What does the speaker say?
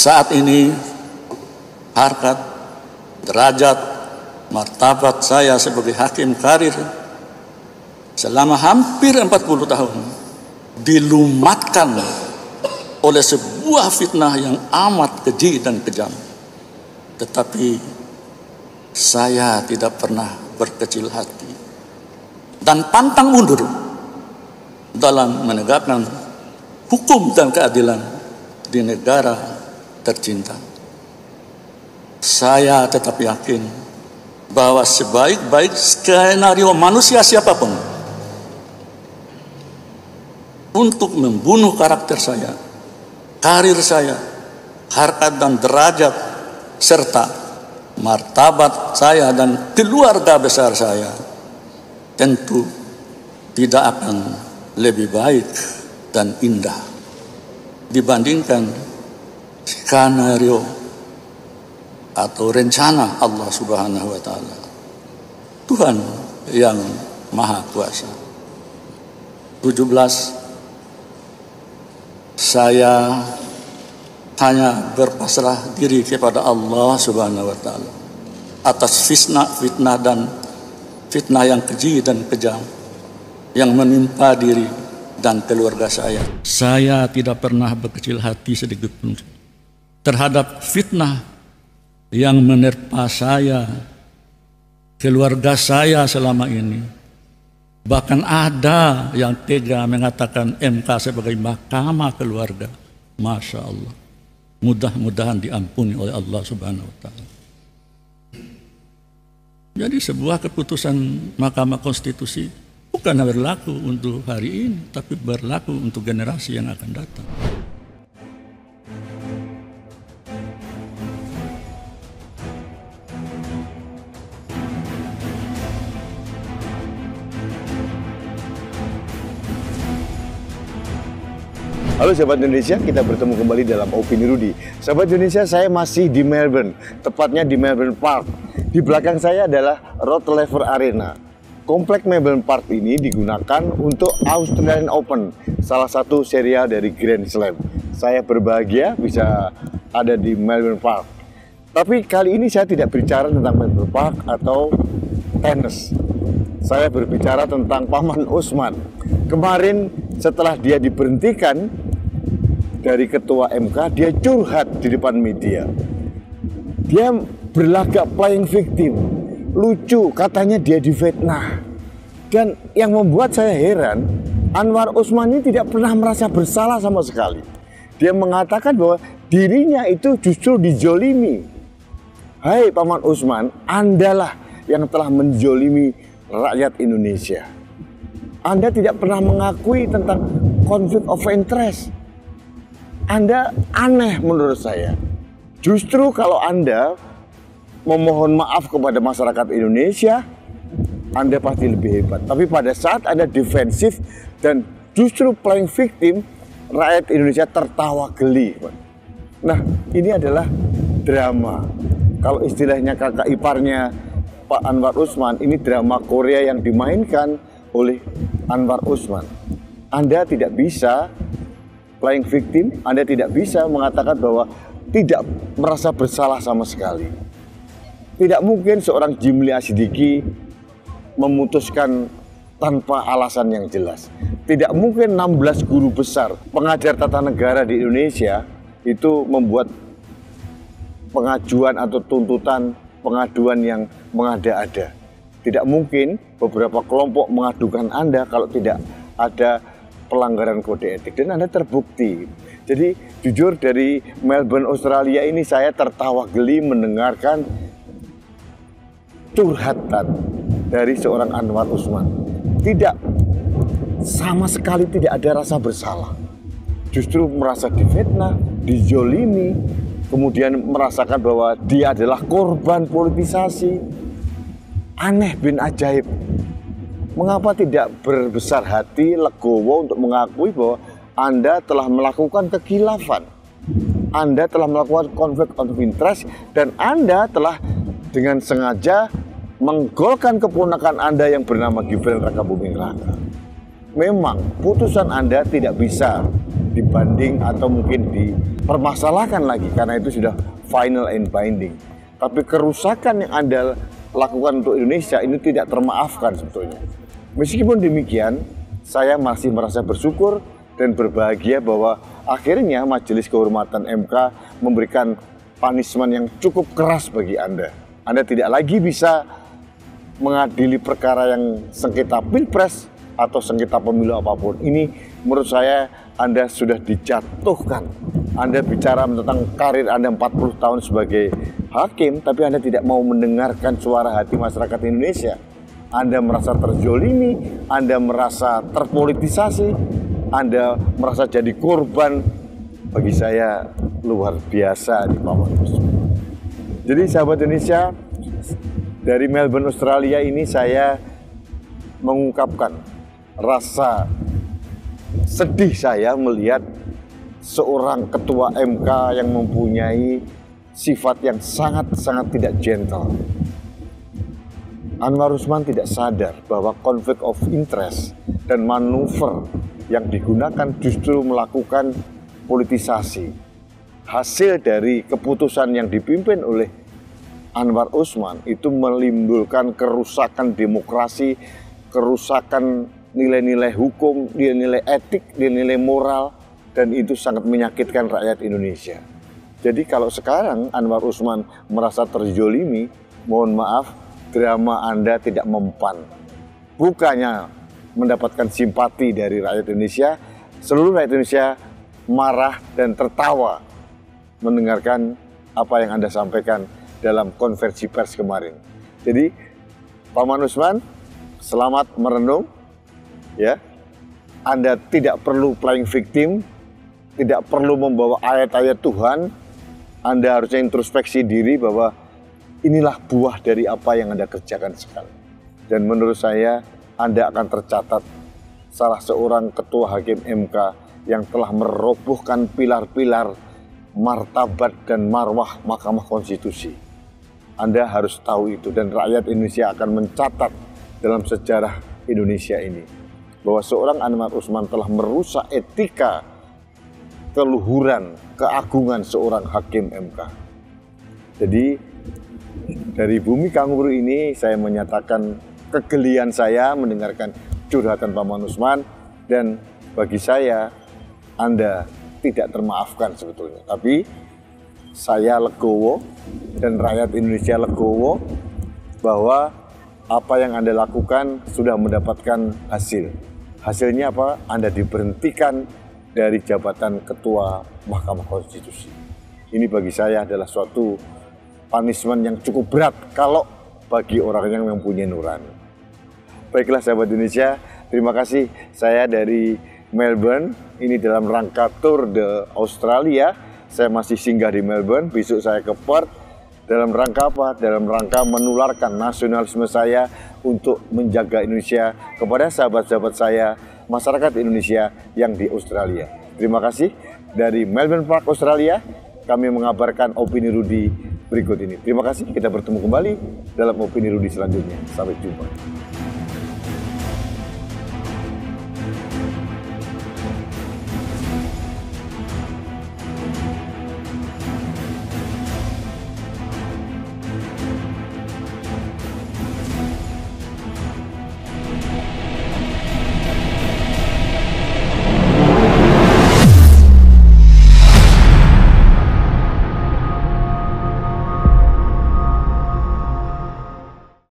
Saat ini harkat, derajat, martabat saya sebagai hakim karir selama hampir 40 tahun dilumatkan oleh sebuah fitnah yang amat keji dan kejam. Tetapi saya tidak pernah berkecil hati dan pantang mundur dalam menegakkan hukum dan keadilan di negara tercinta. Saya tetap yakin bahwa sebaik-baik skenario manusia siapapun untuk membunuh karakter saya, karir saya, harkat dan derajat, serta martabat saya dan keluarga besar saya, tentu tidak akan lebih baik dan indah dibandingkan skenario atau rencana Allah Subhanahu wa Ta'ala, Tuhan yang Maha Kuasa. 17. Saya hanya berpasrah diri kepada Allah Subhanahu wa Ta'ala atas fitnah dan fitnah yang keji dan kejam yang menimpa diri dan keluarga saya. Saya tidak pernah berkecil hati sedikit pun terhadap fitnah yang menerpa saya, keluarga saya selama ini. Bahkan ada yang tega mengatakan MK sebagai mahkamah keluarga. Masya Allah. Mudah-mudahan diampuni oleh Allah Subhanahu wa Ta'ala. Jadi sebuah keputusan Mahkamah Konstitusi bukan berlaku untuk hari ini, tapi berlaku untuk generasi yang akan datang. Halo sahabat Indonesia, kita bertemu kembali dalam Opini Rudy. Sahabat Indonesia, saya masih di Melbourne, tepatnya di Melbourne Park. Di belakang saya adalah Rod Laver Arena. Komplek Melbourne Park ini digunakan untuk Australian Open, salah satu serial dari Grand Slam. Saya berbahagia bisa ada di Melbourne Park. Tapi kali ini saya tidak bicara tentang Melbourne Park atau tenis. Saya berbicara tentang Paman Usman. Kemarin setelah dia diberhentikan dari ketua MK, dia curhat di depan media. Dia berlagak playing victim. Lucu, katanya dia difitnah. Dan yang membuat saya heran, Anwar Usman ini tidak pernah merasa bersalah sama sekali. Dia mengatakan bahwa dirinya itu justru dijolimi. Hai Paman Usman, Andalah yang telah menjolimi rakyat Indonesia. Anda tidak pernah mengakui tentang conflict of interest. Anda aneh menurut saya. Justru kalau Anda memohon maaf kepada masyarakat Indonesia, Anda pasti lebih hebat. Tapi pada saat Anda defensif dan justru playing victim, rakyat Indonesia tertawa geli. Nah, ini adalah drama. Kalau istilahnya kakak iparnya Pak Anwar Usman, ini drama Korea yang dimainkan oleh Anwar Usman. Anda tidak bisa playing victim, Anda tidak bisa mengatakan bahwa tidak merasa bersalah sama sekali. Tidak mungkin seorang Jimli Asidiki memutuskan tanpa alasan yang jelas. Tidak mungkin 16 guru besar pengajar tata negara di Indonesia itu membuat pengajuan atau tuntutan pengaduan yang mengada-ada. Tidak mungkin beberapa kelompok mengadukan Anda kalau tidak ada pelanggaran kode etik, dan Anda terbukti. Jadi jujur dari Melbourne, Australia ini saya tertawa geli mendengarkan curhatan dari seorang Anwar Usman. Tidak, sama sekali tidak ada rasa bersalah. Justru merasa difitnah, dijolimi, kemudian merasakan bahwa dia adalah korban politisasi. Aneh bin ajaib. Mengapa tidak berbesar hati, legowo untuk mengakui bahwa Anda telah melakukan kekhilafan, Anda telah melakukan konflik of interest, dan Anda telah dengan sengaja menggolkan keponakan Anda yang bernama Gibran Rakabuming Raka. Memang putusan Anda tidak bisa dibanding atau mungkin dipermasalahkan lagi karena itu sudah final and binding. Tapi kerusakan yang Anda lakukan untuk Indonesia ini tidak termaafkan sebetulnya. Meskipun demikian, saya masih merasa bersyukur dan berbahagia bahwa akhirnya Majelis Kehormatan MK memberikan punishment yang cukup keras bagi Anda. Anda tidak lagi bisa mengadili perkara yang sengketa pilpres atau sengketa pemilu apapun. Ini menurut saya Anda sudah dijatuhkan. Anda bicara tentang karir Anda 40 tahun sebagai hakim, tapi Anda tidak mau mendengarkan suara hati masyarakat Indonesia. Anda merasa terzolimi, Anda merasa terpolitisasi, Anda merasa jadi korban. Bagi saya luar biasa di Pak Manus. Jadi sahabat Indonesia, dari Melbourne, Australia ini saya mengungkapkan rasa sedih saya melihat seorang ketua MK yang mempunyai sifat yang sangat-sangat tidak gentle. Anwar Usman tidak sadar bahwa konflik of interest dan manuver yang digunakan justru melakukan politisasi. Hasil dari keputusan yang dipimpin oleh Anwar Usman itu menimbulkan kerusakan demokrasi, kerusakan nilai-nilai hukum, nilai-nilai etik, nilai-nilai moral, dan itu sangat menyakitkan rakyat Indonesia. Jadi kalau sekarang Anwar Usman merasa terzolimi, mohon maaf, drama Anda tidak mempan. Bukannya mendapatkan simpati dari rakyat Indonesia, seluruh rakyat Indonesia marah dan tertawa mendengarkan apa yang Anda sampaikan dalam konversi pers kemarin. Jadi, Paman Usman, selamat merenung. Ya, Anda tidak perlu playing victim, tidak perlu membawa ayat-ayat Tuhan. Anda harusnya introspeksi diri bahwa inilah buah dari apa yang Anda kerjakan sekarang. Dan menurut saya, Anda akan tercatat salah seorang ketua hakim MK yang telah merobohkan pilar-pilar martabat dan marwah Mahkamah Konstitusi. Anda harus tahu itu, dan rakyat Indonesia akan mencatat dalam sejarah Indonesia ini bahwa seorang Anwar Usman telah merusak etika, keluhuran, keagungan seorang hakim MK. Jadi dari bumi Kanguru ini saya menyatakan kegelian saya mendengarkan curhatan Paman Usman, dan bagi saya Anda tidak termaafkan sebetulnya. Tapi saya legowo dan rakyat Indonesia legowo bahwa apa yang Anda lakukan sudah mendapatkan hasil. Hasilnya apa? Anda diberhentikan dari jabatan Ketua Mahkamah Konstitusi. Ini bagi saya adalah suatu punishment yang cukup berat kalau bagi orang yang mempunyai nurani. Baiklah sahabat Indonesia, terima kasih. Saya dari Melbourne, ini dalam rangka Tour de Australia. Saya masih singgah di Melbourne, besok saya ke Perth. Dalam rangka apa? Dalam rangka menularkan nasionalisme saya untuk menjaga Indonesia kepada sahabat-sahabat saya, masyarakat Indonesia yang di Australia. Terima kasih. Dari Melbourne Park, Australia, kami mengabarkan opini Rudi berikut ini. Terima kasih, kita bertemu kembali dalam opini Rudi selanjutnya. Sampai jumpa.